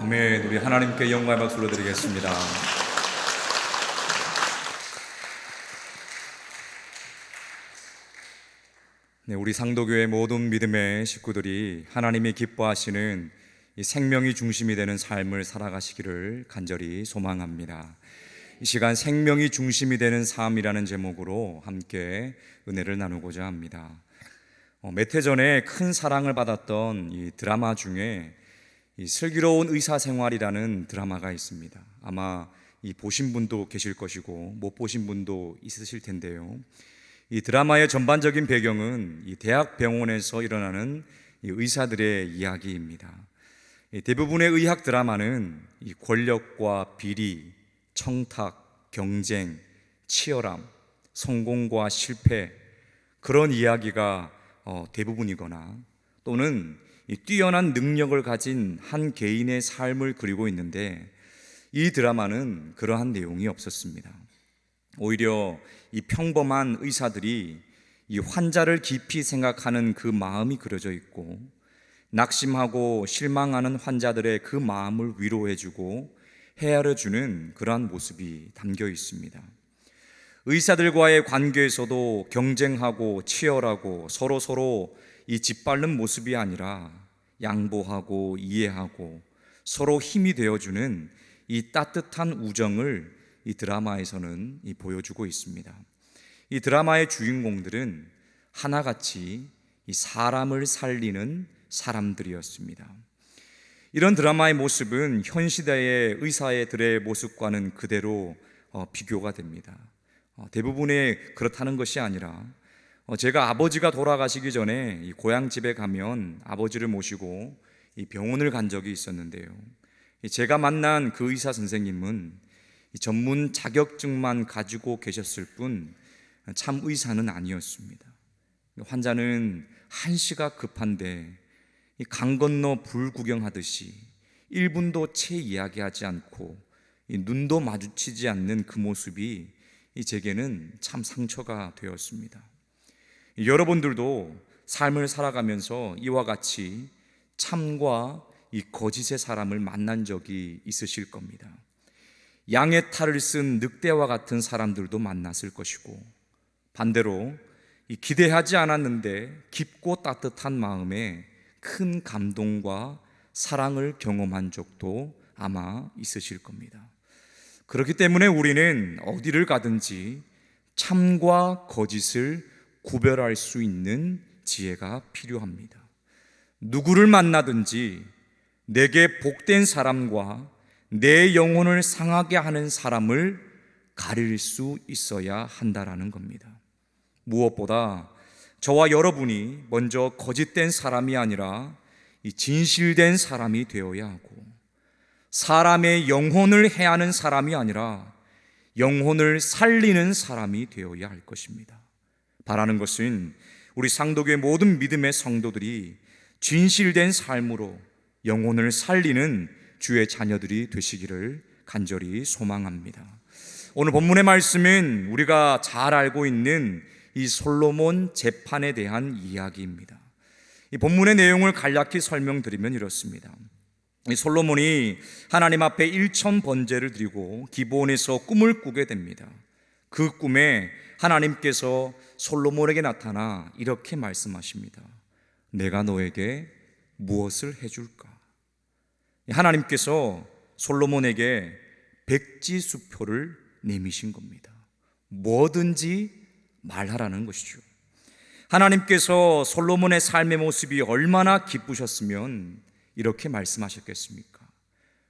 아멘. 우리 하나님께 영광의 박수로 드리겠습니다. 네, 우리 상도교회 모든 믿음의 식구들이 하나님이 기뻐하시는 이 생명이 중심이 되는 삶을 살아가시기를 간절히 소망합니다. 이 시간 생명이 중심이 되는 삶이라는 제목으로 함께 은혜를 나누고자 합니다. 몇 해 전에 큰 사랑을 받았던 이 드라마 중에 이 슬기로운 의사생활이라는 드라마가 있습니다. 아마 이 보신 분도 계실 것이고 못 보신 분도 있으실 텐데요. 이 드라마의 전반적인 배경은 이 대학 병원에서 일어나는 이 의사들의 이야기입니다. 이 대부분의 의학 드라마는 이 권력과 비리, 청탁, 경쟁, 치열함, 성공과 실패, 그런 이야기가 대부분이거나 또는 이 뛰어난 능력을 가진 한 개인의 삶을 그리고 있는데, 이 드라마는 그러한 내용이 없었습니다. 오히려 이 평범한 의사들이 이 환자를 깊이 생각하는 그 마음이 그려져 있고, 낙심하고 실망하는 환자들의 그 마음을 위로해주고 헤아려주는 그러한 모습이 담겨 있습니다. 의사들과의 관계에서도 경쟁하고 치열하고 서로 이 짓밟는 모습이 아니라 양보하고 이해하고 서로 힘이 되어주는 이 따뜻한 우정을 이 드라마에서는 보여주고 있습니다. 이 드라마의 주인공들은 하나같이 이 사람을 살리는 사람들이었습니다. 이런 드라마의 모습은 현 시대의 의사들의 모습과는 그대로 비교가 됩니다. 대부분의 그렇다는 것이 아니라, 제가 아버지가 돌아가시기 전에 이 고향 집에 가면 아버지를 모시고 이 병원을 간 적이 있었는데요. 제가 만난 그 의사 선생님은 전문 자격증만 가지고 계셨을 뿐 참 의사는 아니었습니다. 환자는 한시가 급한데 강 건너 불 구경하듯이 1분도 채 이야기하지 않고 눈도 마주치지 않는 그 모습이 제게는 참 상처가 되었습니다. 여러분들도 삶을 살아가면서 이와 같이 참과 이 거짓의 사람을 만난 적이 있으실 겁니다. 양의 탈을 쓴 늑대와 같은 사람들도 만났을 것이고, 반대로 이 기대하지 않았는데 깊고 따뜻한 마음에 큰 감동과 사랑을 경험한 적도 아마 있으실 겁니다. 그렇기 때문에 우리는 어디를 가든지 참과 거짓을 구별할 수 있는 지혜가 필요합니다. 누구를 만나든지 내게 복된 사람과 내 영혼을 상하게 하는 사람을 가릴 수 있어야 한다라는 겁니다. 무엇보다 저와 여러분이 먼저 거짓된 사람이 아니라 이 진실된 사람이 되어야 하고, 사람의 영혼을 해하는 사람이 아니라 영혼을 살리는 사람이 되어야 할 것입니다. 바라는 것은 우리 상도교의 모든 믿음의 성도들이 진실된 삶으로 영혼을 살리는 주의 자녀들이 되시기를 간절히 소망합니다. 오늘 본문의 말씀은 우리가 잘 알고 있는 이 솔로몬 재판에 대한 이야기입니다. 이 본문의 내용을 간략히 설명드리면 이렇습니다. 이 솔로몬이 하나님 앞에 일천 번제를 드리고 기브온에서 꿈을 꾸게 됩니다. 그 꿈에 하나님께서 솔로몬에게 나타나 이렇게 말씀하십니다. 내가 너에게 무엇을 해줄까? 하나님께서 솔로몬에게 백지수표를 내미신 겁니다. 뭐든지 말하라는 것이죠. 하나님께서 솔로몬의 삶의 모습이 얼마나 기쁘셨으면 이렇게 말씀하셨겠습니까?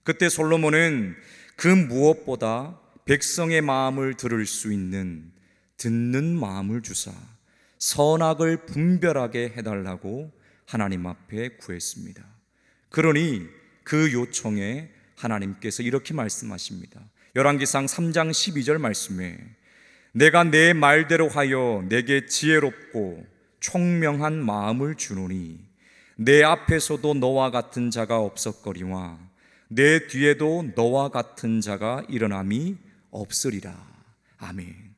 그때 솔로몬은 그 무엇보다 백성의 마음을 들을 수 있는 듣는 마음을 주사 선악을 분별하게 해달라고 하나님 앞에 구했습니다. 그러니 그 요청에 하나님께서 이렇게 말씀하십니다. 열왕기상 3장 12절 말씀에 내가 내 말대로 하여 내게 지혜롭고 총명한 마음을 주노니 내 앞에서도 너와 같은 자가 없었거리와 내 뒤에도 너와 같은 자가 일어남이 없으리라. 아멘.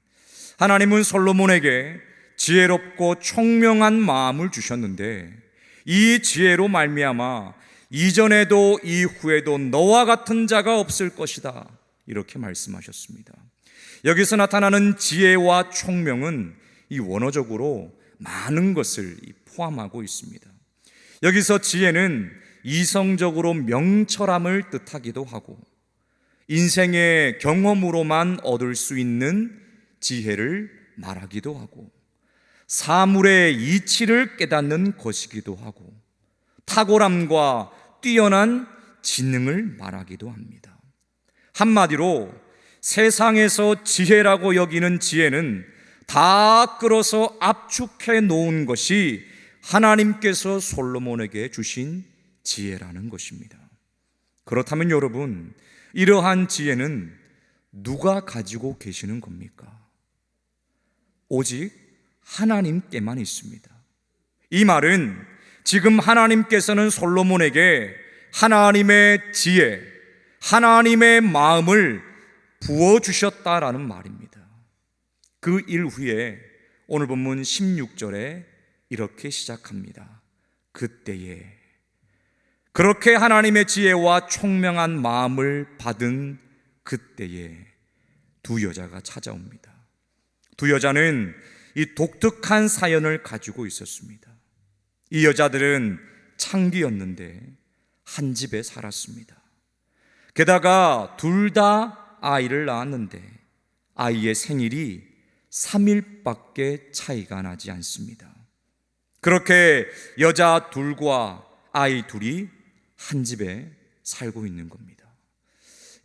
하나님은 솔로몬에게 지혜롭고 총명한 마음을 주셨는데, 이 지혜로 말미암아 이전에도 이후에도 너와 같은 자가 없을 것이다. 이렇게 말씀하셨습니다. 여기서 나타나는 지혜와 총명은 이 원어적으로 많은 것을 포함하고 있습니다. 여기서 지혜는 이성적으로 명철함을 뜻하기도 하고 인생의 경험으로만 얻을 수 있는 지혜를 말하기도 하고 사물의 이치를 깨닫는 것이기도 하고 탁월함과 뛰어난 지능을 말하기도 합니다. 한마디로 세상에서 지혜라고 여기는 지혜는 다 끌어서 압축해 놓은 것이 하나님께서 솔로몬에게 주신 지혜라는 것입니다. 그렇다면 여러분, 이러한 지혜는 누가 가지고 계시는 겁니까? 오직 하나님께만 있습니다. 이 말은 지금 하나님께서는 솔로몬에게 하나님의 지혜, 하나님의 마음을 부어주셨다라는 말입니다. 그 일 후에 오늘 본문 16절에 이렇게 시작합니다. 그때에, 그렇게 하나님의 지혜와 총명한 마음을 받은 그때에 두 여자가 찾아옵니다. 두 여자는 이 독특한 사연을 가지고 있었습니다. 이 여자들은 창기였는데 한 집에 살았습니다. 게다가 둘 다 아이를 낳았는데 아이의 생일이 3일밖에 차이가 나지 않습니다. 그렇게 여자 둘과 아이 둘이 한 집에 살고 있는 겁니다.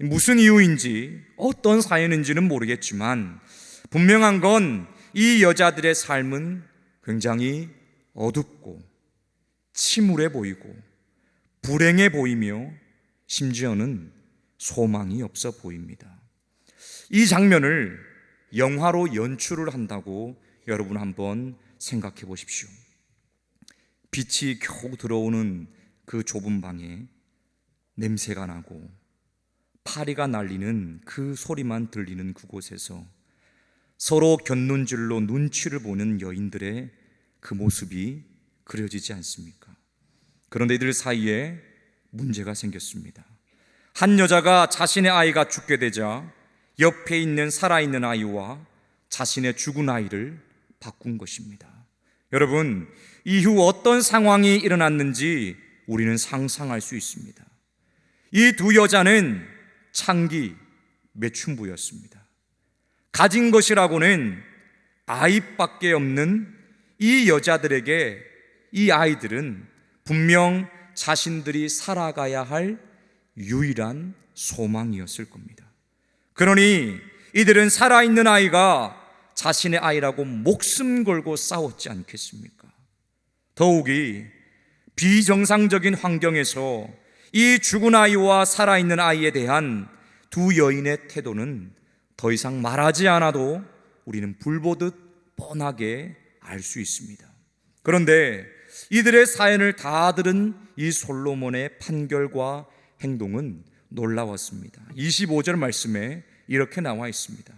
무슨 이유인지 어떤 사연인지는 모르겠지만 분명한 건 이 여자들의 삶은 굉장히 어둡고 침울해 보이고 불행해 보이며 심지어는 소망이 없어 보입니다. 이 장면을 영화로 연출을 한다고 여러분 한번 생각해 보십시오. 빛이 겨우 들어오는 그 좁은 방에 냄새가 나고 파리가 날리는 그 소리만 들리는 그곳에서 서로 곁눈질로 눈치를 보는 여인들의 그 모습이 그려지지 않습니까? 그런데 이들 사이에 문제가 생겼습니다. 한 여자가 자신의 아이가 죽게 되자 옆에 있는 살아있는 아이와 자신의 죽은 아이를 바꾼 것입니다. 여러분, 이후 어떤 상황이 일어났는지 우리는 상상할 수 있습니다. 이 두 여자는 창기, 매춘부였습니다. 가진 것이라고는 아이밖에 없는 이 여자들에게 이 아이들은 분명 자신들이 살아가야 할 유일한 소망이었을 겁니다. 그러니 이들은 살아있는 아이가 자신의 아이라고 목숨 걸고 싸웠지 않겠습니까? 더욱이 비정상적인 환경에서 이 죽은 아이와 살아있는 아이에 대한 두 여인의 태도는 더 이상 말하지 않아도 우리는 불보듯 뻔하게 알 수 있습니다. 그런데 이들의 사연을 다 들은 이 솔로몬의 판결과 행동은 놀라웠습니다. 25절 말씀에 이렇게 나와 있습니다.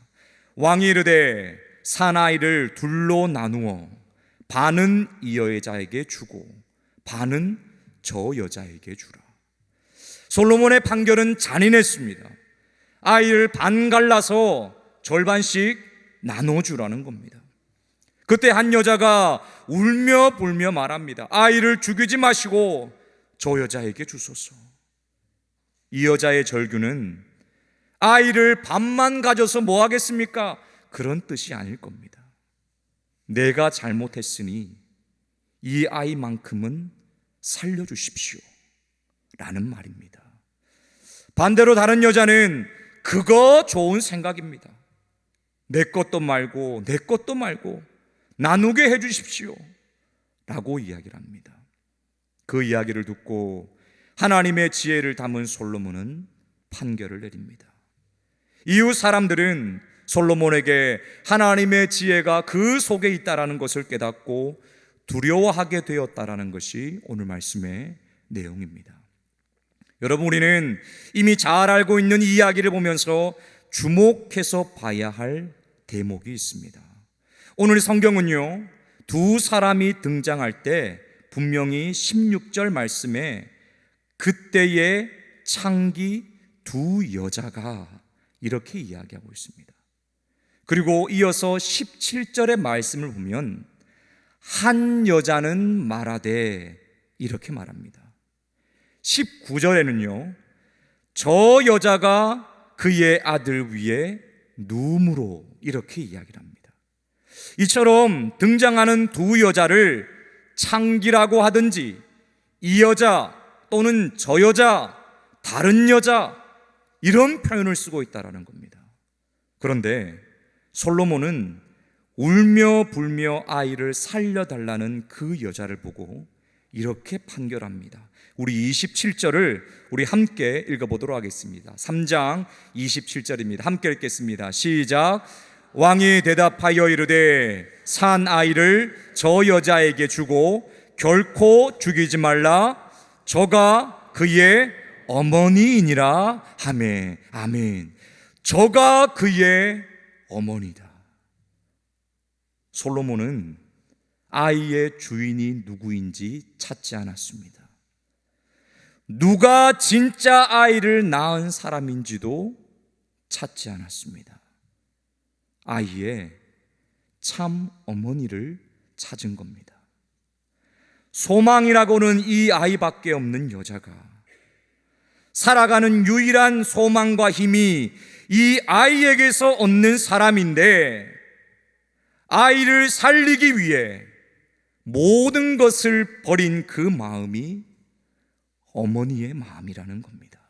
왕이 이르되 사나이를 둘로 나누어 반은 이 여자에게 주고 반은 저 여자에게 주라. 솔로몬의 판결은 잔인했습니다. 아이를 반 갈라서 절반씩 나눠주라는 겁니다. 그때 한 여자가 울며 불며 말합니다. 아이를 죽이지 마시고 저 여자에게 주소서. 이 여자의 절규는 아이를 반만 가져서 뭐 하겠습니까? 그런 뜻이 아닐 겁니다. 내가 잘못했으니 이 아이만큼은 살려주십시오 라는 말입니다. 반대로 다른 여자는 그거 좋은 생각입니다. 내 것도 말고 내 것도 말고 나누게 해주십시오 라고 이야기를 합니다. 그 이야기를 듣고 하나님의 지혜를 담은 솔로몬은 판결을 내립니다. 이후 사람들은 솔로몬에게 하나님의 지혜가 그 속에 있다라는 것을 깨닫고 두려워하게 되었다라는 것이 오늘 말씀의 내용입니다. 여러분, 우리는 이미 잘 알고 있는 이 이야기를 보면서 주목해서 봐야 할 대목이 있습니다. 오늘 성경은요, 두 사람이 등장할 때 분명히 16절 말씀에 그때의 창기 두 여자가 이렇게 이야기하고 있습니다. 그리고 이어서 17절의 말씀을 보면 한 여자는 말하되 이렇게 말합니다. 19절에는요, 저 여자가 그의 아들 위에 누움으로 이렇게 이야기를 합니다. 이처럼 등장하는 두 여자를 창기라고 하든지 이 여자 또는 저 여자, 다른 여자 이런 표현을 쓰고 있다는 겁니다. 그런데 솔로몬은 울며 불며 아이를 살려달라는 그 여자를 보고 이렇게 판결합니다. 우리 27절을 우리 함께 읽어보도록 하겠습니다. 3장 27절입니다. 함께 읽겠습니다. 시작. 왕이 대답하여 이르되 산 아이를 저 여자에게 주고 결코 죽이지 말라. 저가 그의 어머니이니라 하매. 아멘. 저가 그의 어머니다. 솔로몬은 아이의 주인이 누구인지 찾지 않았습니다. 누가 진짜 아이를 낳은 사람인지도 찾지 않았습니다. 아이의 참 어머니를 찾은 겁니다. 소망이라고는 이 아이밖에 없는 여자가, 살아가는 유일한 소망과 힘이 이 아이에게서 얻는 사람인데, 아이를 살리기 위해 모든 것을 버린 그 마음이 어머니의 마음이라는 겁니다.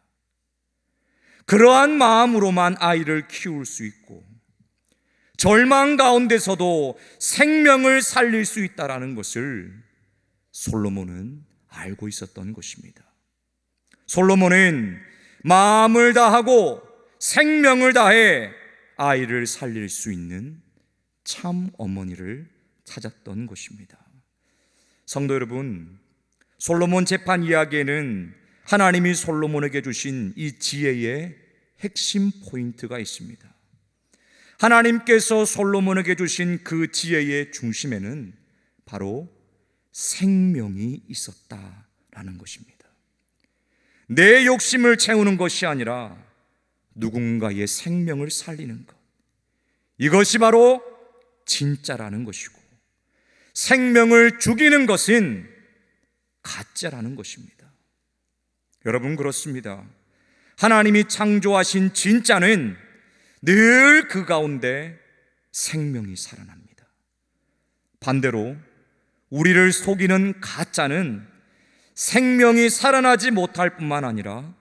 그러한 마음으로만 아이를 키울 수 있고 절망 가운데서도 생명을 살릴 수 있다는 것을 솔로몬은 알고 있었던 것입니다. 솔로몬은 마음을 다하고 생명을 다해 아이를 살릴 수 있는 참 어머니를 찾았던 것입니다. 성도 여러분, 솔로몬 재판 이야기에는 하나님이 솔로몬에게 주신 이 지혜의 핵심 포인트가 있습니다. 하나님께서 솔로몬에게 주신 그 지혜의 중심에는 바로 생명이 있었다라는 것입니다. 내 욕심을 채우는 것이 아니라 누군가의 생명을 살리는 것, 이것이 바로 진짜라는 것이고, 생명을 죽이는 것은 가짜라는 것입니다. 여러분, 그렇습니다. 하나님이 창조하신 진짜는 늘 그 가운데 생명이 살아납니다. 반대로 우리를 속이는 가짜는 생명이 살아나지 못할 뿐만 아니라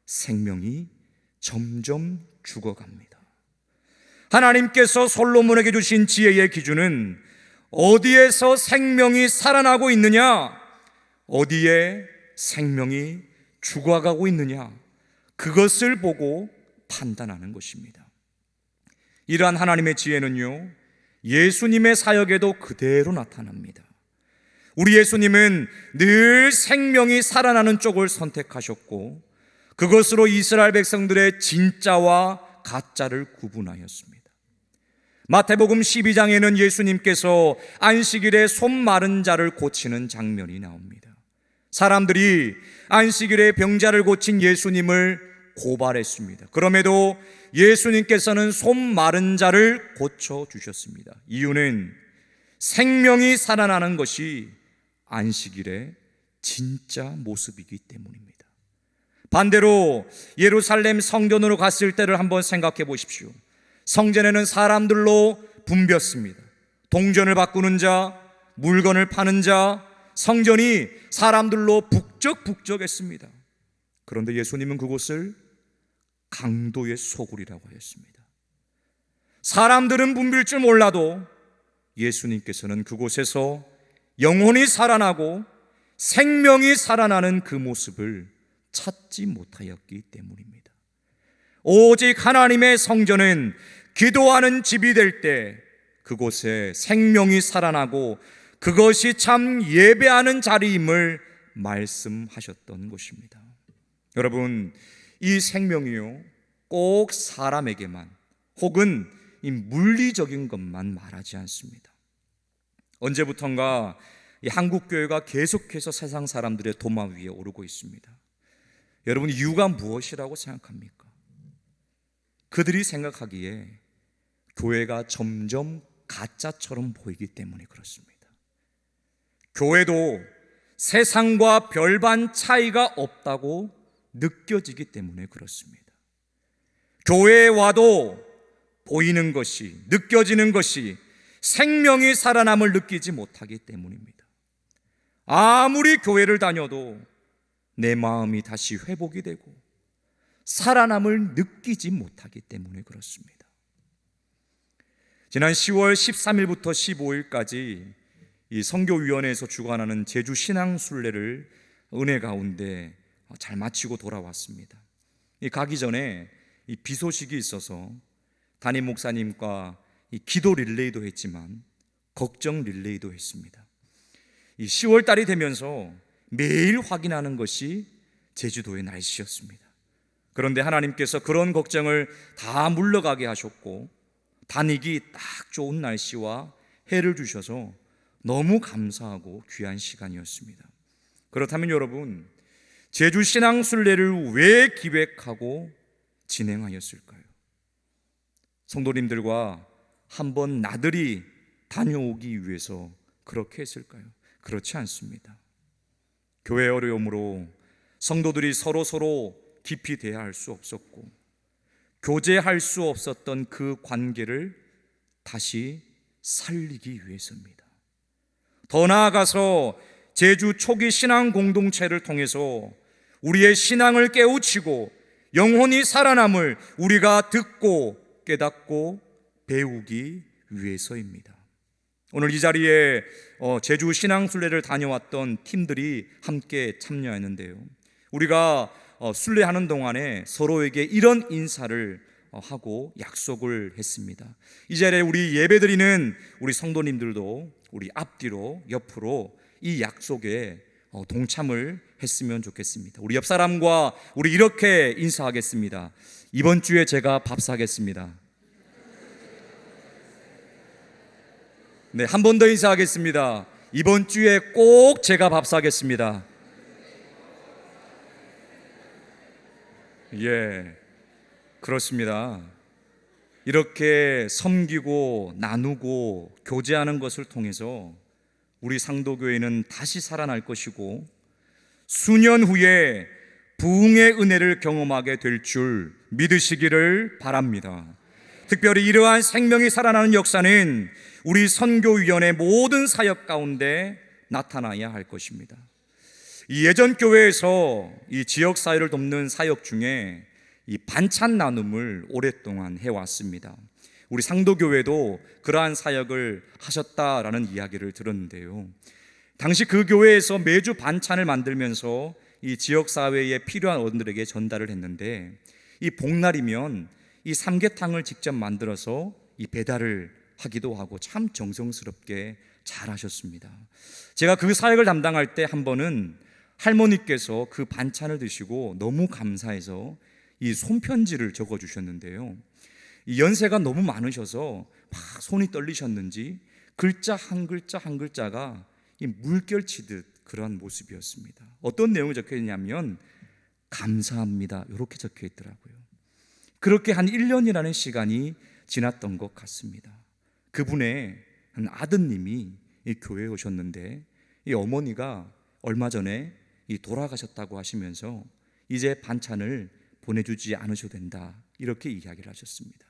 생명이 점점 죽어갑니다. 하나님께서 솔로몬에게 주신 지혜의 기준은 어디에서 생명이 살아나고 있느냐, 어디에 생명이 죽어가고 있느냐, 그것을 보고 판단하는 것입니다. 이러한 하나님의 지혜는요, 예수님의 사역에도 그대로 나타납니다. 우리 예수님은 늘 생명이 살아나는 쪽을 선택하셨고, 그것으로 이스라엘 백성들의 진짜와 가짜를 구분하였습니다. 마태복음 12장에는 예수님께서 안식일에 손 마른 자를 고치는 장면이 나옵니다. 사람들이 안식일에 병자를 고친 예수님을 고발했습니다. 그럼에도 예수님께서는 손 마른 자를 고쳐주셨습니다. 이유는 생명이 살아나는 것이 안식일의 진짜 모습이기 때문입니다. 반대로 예루살렘 성전으로 갔을 때를 한번 생각해 보십시오. 성전에는 사람들로 붐볐습니다. 동전을 바꾸는 자, 물건을 파는 자, 성전이 사람들로 북적북적했습니다. 그런데 예수님은 그곳을 강도의 소굴이라고 하였습니다. 사람들은 붐빌 줄 몰라도 예수님께서는 그곳에서 영혼이 살아나고 생명이 살아나는 그 모습을 찾지 못하였기 때문입니다. 오직 하나님의 성전은 기도하는 집이 될 때 그곳에 생명이 살아나고 그것이 참 예배하는 자리임을 말씀하셨던 것입니다. 여러분, 이 생명이요, 꼭 사람에게만 혹은 이 물리적인 것만 말하지 않습니다. 언제부턴가 이 한국교회가 계속해서 세상 사람들의 도마 위에 오르고 있습니다. 여러분, 이유가 무엇이라고 생각합니까? 그들이 생각하기에 교회가 점점 가짜처럼 보이기 때문에 그렇습니다. 교회도 세상과 별반 차이가 없다고 느껴지기 때문에 그렇습니다. 교회에 와도 보이는 것이, 느껴지는 것이 생명이 살아남을 느끼지 못하기 때문입니다. 아무리 교회를 다녀도 내 마음이 다시 회복이 되고 살아남을 느끼지 못하기 때문에 그렇습니다. 지난 10월 13일부터 15일까지 이 선교위원회에서 주관하는 제주 신앙순례를 은혜 가운데 잘 마치고 돌아왔습니다. 가기 전에 이 비 소식이 있어서 담임 목사님과 이 기도 릴레이도 했지만 걱정 릴레이도 했습니다. 이 10월 달이 되면서 매일 확인하는 것이 제주도의 날씨였습니다. 그런데 하나님께서 그런 걱정을 다 물러가게 하셨고 다니기 딱 좋은 날씨와 해를 주셔서 너무 감사하고 귀한 시간이었습니다. 그렇다면 여러분, 제주 신앙순례를 왜 기획하고 진행하였을까요? 성도님들과 한번 나들이 다녀오기 위해서 그렇게 했을까요? 그렇지 않습니다. 교회 어려움으로 성도들이 서로 깊이 대화할 수 없었고 교제할 수 없었던 그 관계를 다시 살리기 위해서입니다. 더 나아가서 제주 초기 신앙 공동체를 통해서 우리의 신앙을 깨우치고 영혼이 살아남을 우리가 듣고 깨닫고 배우기 위해서입니다. 오늘 이 자리에 제주 신앙순례를 다녀왔던 팀들이 함께 참여했는데요, 우리가 순례하는 동안에 서로에게 이런 인사를 하고 약속을 했습니다. 이 자리에 우리 예배드리는 우리 성도님들도 우리 앞뒤로 옆으로 이 약속에 동참을 했으면 좋겠습니다. 우리 옆 사람과 우리 이렇게 인사하겠습니다. 이번 주에 제가 밥 사겠습니다. 네, 한 번 더 인사하겠습니다. 이번 주에 꼭 제가 밥 사겠습니다. 예, 그렇습니다. 이렇게 섬기고 나누고 교제하는 것을 통해서 우리 상도교회는 다시 살아날 것이고 수년 후에 부흥의 은혜를 경험하게 될 줄 믿으시기를 바랍니다. 특별히 이러한 생명이 살아나는 역사는 우리 선교위원회 모든 사역 가운데 나타나야 할 것입니다. 이 예전 교회에서 이 지역 사회를 돕는 사역 중에 이 반찬 나눔을 오랫동안 해왔습니다. 우리 상도교회도 그러한 사역을 하셨다라는 이야기를 들었는데요, 당시 그 교회에서 매주 반찬을 만들면서 이 지역 사회에 필요한 어른들에게 전달을 했는데, 이 복날이면 이 삼계탕을 직접 만들어서 이 배달을 하기도 하고 참 정성스럽게 잘 하셨습니다. 제가 그 사역을 담당할 때 한 번은 할머니께서 그 반찬을 드시고 너무 감사해서 이 손편지를 적어 주셨는데요, 이 연세가 너무 많으셔서 막 손이 떨리셨는지 글자 한 글자 한 글자가 이 물결 치듯 그러한 모습이었습니다. 어떤 내용이 적혀 있냐면 감사합니다 이렇게 적혀 있더라고요. 그렇게 한 1년이라는 시간이 지났던 것 같습니다. 그분의 한 아드님이 이 교회에 오셨는데 이 어머니가 얼마 전에 이 돌아가셨다고 하시면서 이제 반찬을 보내주지 않으셔도 된다 이렇게 이야기를 하셨습니다.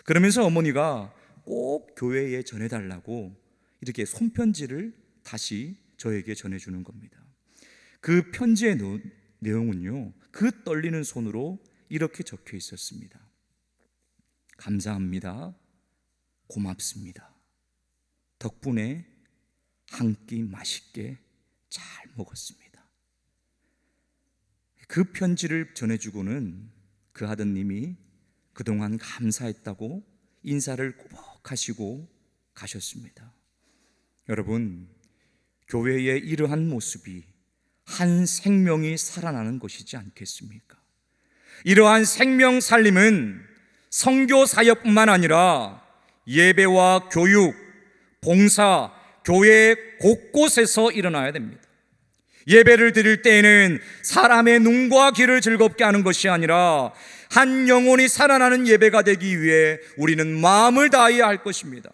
그러면서 어머니가 꼭 교회에 전해달라고 이렇게 손편지를 다시 저에게 전해주는 겁니다. 그 편지의 내용은요, 그 떨리는 손으로 이렇게 적혀 있었습니다. 감사합니다. 고맙습니다. 덕분에 한 끼 맛있게 잘 먹었습니다. 그 편지를 전해주고는 그 아드님이 그동안 감사했다고 인사를 꾸벅 하시고 가셨습니다. 여러분, 교회의 이러한 모습이 한 생명이 살아나는 것이지 않겠습니까? 이러한 생명 살림은 선교 사역뿐만 아니라 예배와 교육, 봉사, 교회 곳곳에서 일어나야 됩니다. 예배를 드릴 때에는 사람의 눈과 귀를 즐겁게 하는 것이 아니라 한 영혼이 살아나는 예배가 되기 위해 우리는 마음을 다해야 할 것입니다.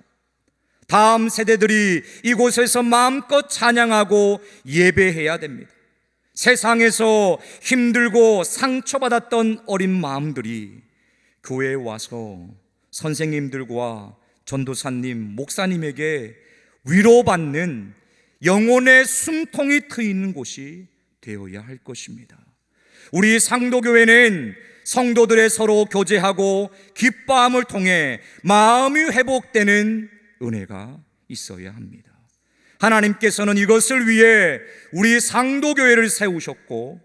다음 세대들이 이곳에서 마음껏 찬양하고 예배해야 됩니다. 세상에서 힘들고 상처받았던 어린 마음들이 교회에 와서 선생님들과 전도사님, 목사님에게 위로받는 영혼의 숨통이 트이는 곳이 되어야 할 것입니다. 우리 상도교회는 성도들의 서로 교제하고 기뻐함을 통해 마음이 회복되는 은혜가 있어야 합니다. 하나님께서는 이것을 위해 우리 상도교회를 세우셨고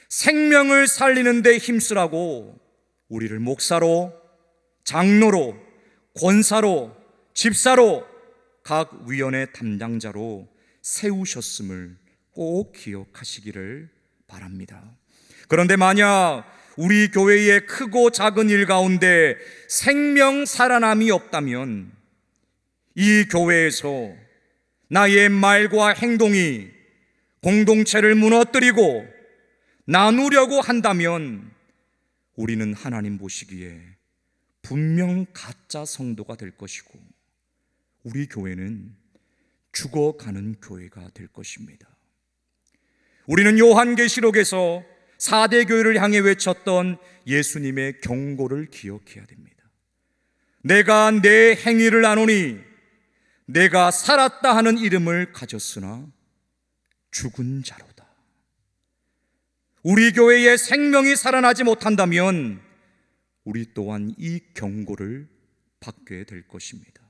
생명을 살리는 데 힘쓰라고 우리를 목사로, 장로로, 권사로, 집사로, 각 위원회 담당자로 세우셨음을 꼭 기억하시기를 바랍니다. 그런데 만약 우리 교회의 크고 작은 일 가운데 생명 살아남이 없다면 이 교회에서 나의 말과 행동이 공동체를 무너뜨리고 나누려고 한다면 우리는 하나님 보시기에 분명 가짜 성도가 될 것이고 우리 교회는 죽어가는 교회가 될 것입니다. 우리는 요한계시록에서 4대 교회를 향해 외쳤던 예수님의 경고를 기억해야 됩니다. 내가 내 행위를 아노니 내가 살았다 하는 이름을 가졌으나 죽은 자로다. 우리 교회의 생명이 살아나지 못한다면 우리 또한 이 경고를 받게 될 것입니다.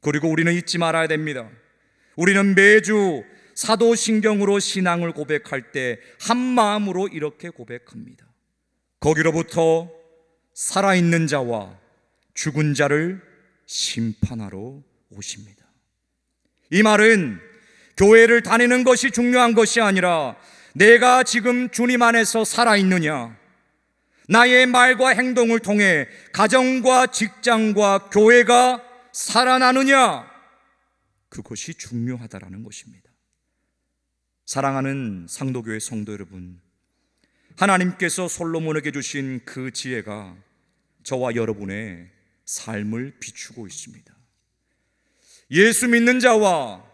그리고 우리는 잊지 말아야 됩니다. 우리는 매주 사도신경으로 신앙을 고백할 때 한 마음으로 이렇게 고백합니다. 거기로부터 살아있는 자와 죽은 자를 심판하러 오십니다. 이 말은 교회를 다니는 것이 중요한 것이 아니라 내가 지금 주님 안에서 살아있느냐, 나의 말과 행동을 통해 가정과 직장과 교회가 살아나느냐, 그것이 중요하다라는 것입니다. 사랑하는 상도교회 성도 여러분, 하나님께서 솔로몬에게 주신 그 지혜가 저와 여러분의 삶을 비추고 있습니다. 예수 믿는 자와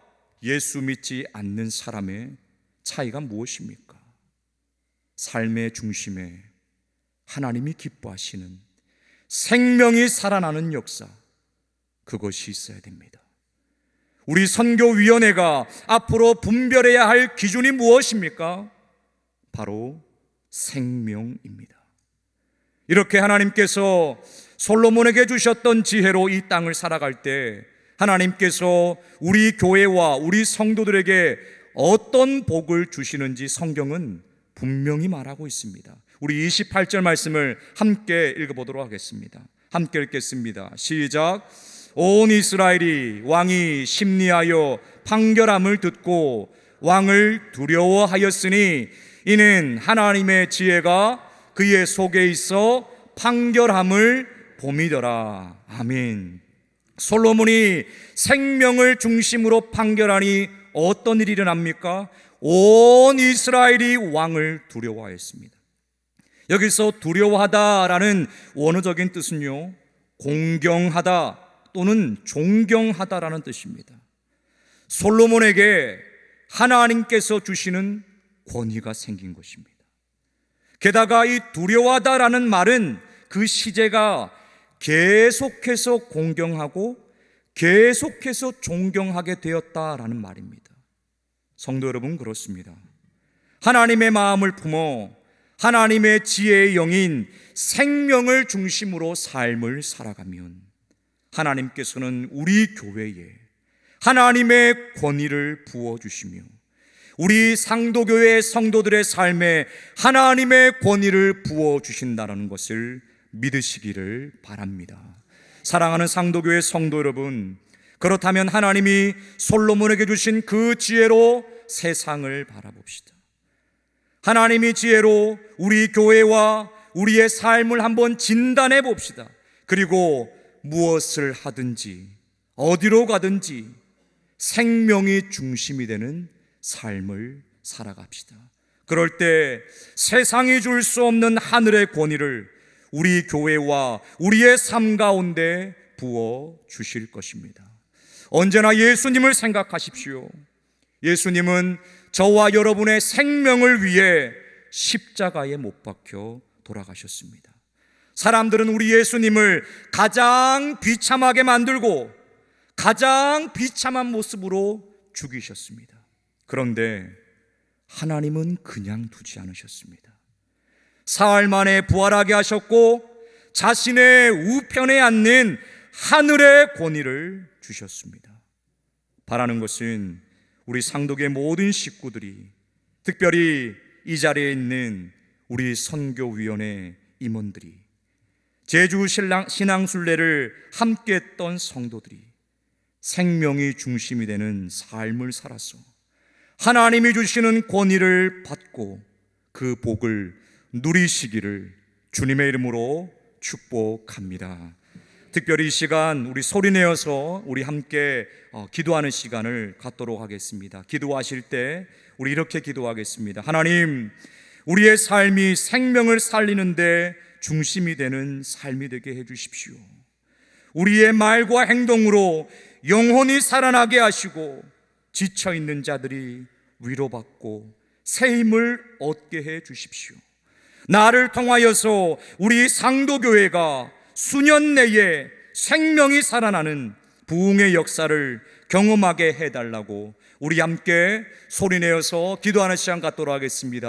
예수 믿지 않는 사람의 차이가 무엇입니까? 삶의 중심에 하나님이 기뻐하시는 생명이 살아나는 역사, 그것이 있어야 됩니다. 우리 선교위원회가 앞으로 분별해야 할 기준이 무엇입니까? 바로 생명입니다. 이렇게 하나님께서 솔로몬에게 주셨던 지혜로 이 땅을 살아갈 때 하나님께서 우리 교회와 우리 성도들에게 어떤 복을 주시는지 성경은 분명히 말하고 있습니다. 우리 28절 말씀을 함께 읽어보도록 하겠습니다. 함께 읽겠습니다. 시작. 온 이스라엘이 왕이 심리하여 판결함을 듣고 왕을 두려워하였으니 이는 하나님의 지혜가 그의 속에 있어 판결함을 봄이더라. 아멘. 솔로몬이 생명을 중심으로 판결하니 어떤 일이 일어납니까? 온 이스라엘이 왕을 두려워하였습니다. 여기서 두려워하다라는 원어적인 뜻은요, 공경하다 또는 존경하다라는 뜻입니다. 솔로몬에게 하나님께서 주시는 권위가 생긴 것입니다. 게다가 이 두려워하다라는 말은 그 시제가 계속해서 공경하고 계속해서 존경하게 되었다라는 말입니다. 성도 여러분, 그렇습니다. 하나님의 마음을 품어 하나님의 지혜의 영인 생명을 중심으로 삶을 살아가면 하나님께서는 우리 교회에 하나님의 권위를 부어주시며 우리 상도교회 성도들의 삶에 하나님의 권위를 부어주신다는 것을 믿으시기를 바랍니다. 사랑하는 상도교회 성도 여러분, 그렇다면 하나님이 솔로몬에게 주신 그 지혜로 세상을 바라봅시다. 하나님이 지혜로 우리 교회와 우리의 삶을 한번 진단해 봅시다. 그리고 무엇을 하든지 어디로 가든지 생명이 중심이 되는 삶을 살아갑시다. 그럴 때 세상이 줄 수 없는 하늘의 권위를 우리 교회와 우리의 삶 가운데 부어 주실 것입니다. 언제나 예수님을 생각하십시오. 예수님은 저와 여러분의 생명을 위해 십자가에 못 박혀 돌아가셨습니다. 사람들은 우리 예수님을 가장 비참하게 만들고 가장 비참한 모습으로 죽이셨습니다. 그런데 하나님은 그냥 두지 않으셨습니다. 사흘 만에 부활하게 하셨고 자신의 우편에 앉는 하늘의 권위를 주셨습니다. 바라는 것은 우리 상독의 모든 식구들이, 특별히 이 자리에 있는 우리 선교위원회 임원들이, 제주 신앙순례를 함께 했던 성도들이 생명이 중심이 되는 삶을 살아서 하나님이 주시는 권위를 받고 그 복을 누리시기를 주님의 이름으로 축복합니다. 특별히 이 시간 우리 소리내어서 우리 함께 기도하는 시간을 갖도록 하겠습니다. 기도하실 때 우리 이렇게 기도하겠습니다. 하나님, 우리의 삶이 생명을 살리는데 중심이 되는 삶이 되게 해주십시오. 우리의 말과 행동으로 영혼이 살아나게 하시고 지쳐있는 자들이 위로받고 새 힘을 얻게 해 주십시오. 나를 통하여서 우리 상도교회가 수년 내에 생명이 살아나는 부흥의 역사를 경험하게 해달라고 우리 함께 소리내어서 기도하는 시간 갖도록 하겠습니다.